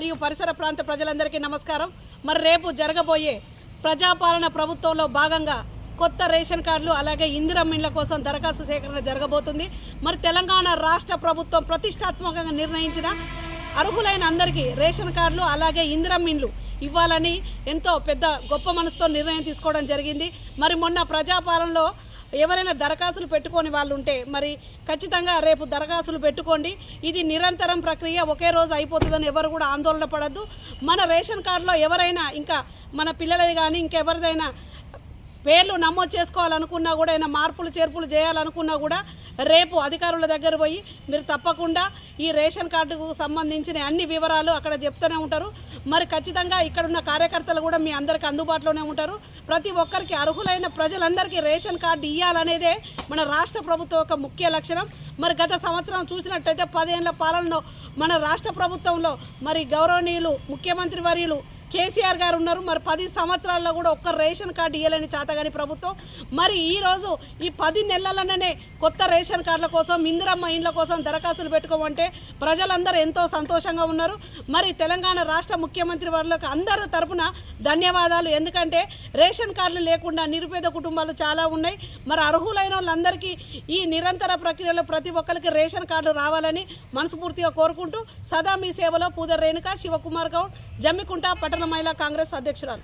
మరియు పరిసర ప్రాంత ప్రజలందరికీ నమస్కారం. మరి రేపు జరగబోయే ప్రజాపాలన ప్రభుత్వంలో భాగంగా కొత్త రేషన్ కార్డులు అలాగే ఇందిరమ్మ ఇండ్ల కోసం దరఖాస్తు సేకరణ జరగబోతుంది. మరి తెలంగాణ రాష్ట్ర ప్రభుత్వం ప్రతిష్టాత్మకంగా నిర్ణయించిన అర్హులైన అందరికీ రేషన్ కార్డులు అలాగే ఇందిరమ్మ ఇండ్లు ఇవ్వాలని ఎంతో పెద్ద గొప్ప మనసుతో నిర్ణయం తీసుకోవడం జరిగింది. మరి మొన్న ప్రజాపాలనలో ఎవరైనా దరఖాస్తులు పెట్టుకొని వాళ్ళు ఉంటే మరి ఖచ్చితంగా రేపు దరఖాస్తులు పెట్టుకోండి. ఇది నిరంతరం ప్రక్రియ, ఒకే రోజు అయిపోతుందని ఎవరు కూడా ఆందోళన పడద్దు. మన రేషన్ కార్డులో ఎవరైనా ఇంకా మన పిల్లలది కానీ ఇంకెవరిదైనా పేర్లు నమోదు చేసుకోవాలనుకున్నా కూడా ఏమైనా మార్పులు చేర్పులు చేయాలనుకున్నా కూడా రేపు అధికారుల దగ్గర పోయి మీరు తప్పకుండా ఈ రేషన్ కార్డుకు సంబంధించిన అన్ని వివరాలు అక్కడ చెప్తూనే ఉంటారు. మరి ఖచ్చితంగా ఇక్కడున్న కార్యకర్తలు కూడా మీ అందరికీ అందుబాటులోనే ఉంటారు. ప్రతి ఒక్కరికి అర్హులైన ప్రజలందరికీ రేషన్ కార్డు ఇవ్వాలనేదే మన రాష్ట్ర ప్రభుత్వం యొక్క ముఖ్య లక్షణం. మరి గత సంవత్సరం చూసినట్టయితే 10 ఏళ్ల పాలనలో మన రాష్ట్ర ప్రభుత్వంలో మరి గౌరవనీయులు ముఖ్యమంత్రి వర్యులు కేసీఆర్ గారు ఉన్నారు. మరి 10 సంవత్సరాల్లో కూడా ఒక్క రేషన్ కార్డు ఇవ్వలేని చాతగాని ప్రభుత్వం. మరి ఈరోజు ఈ 10 నెలలనే కొత్త రేషన్ కార్డుల కోసం ఇందిరమ్మ ఇండ్ల కోసం దరఖాస్తులు పెట్టుకోమంటే ప్రజలందరూ ఎంతో సంతోషంగా ఉన్నారు. మరి తెలంగాణ రాష్ట్ర ముఖ్యమంత్రి వారికి అందరి తరపున ధన్యవాదాలు. ఎందుకంటే రేషన్ కార్డులు లేకుండా నిరుపేద కుటుంబాలు చాలా ఉన్నాయి. మరి అర్హులైన వాళ్ళందరికీ ఈ నిరంతర ప్రక్రియలో ప్రతి ఒక్కరికి రేషన్ కార్డు రావాలని మనస్ఫూర్తిగా కోరుకుంటూ సదా మీ సేవలో పూదర్ రేణుక శివకుమార్ గౌడ్, జమ్మికుంట పట్టణ మహిళా కాంగ్రెస్ అధ్యక్షురాలు.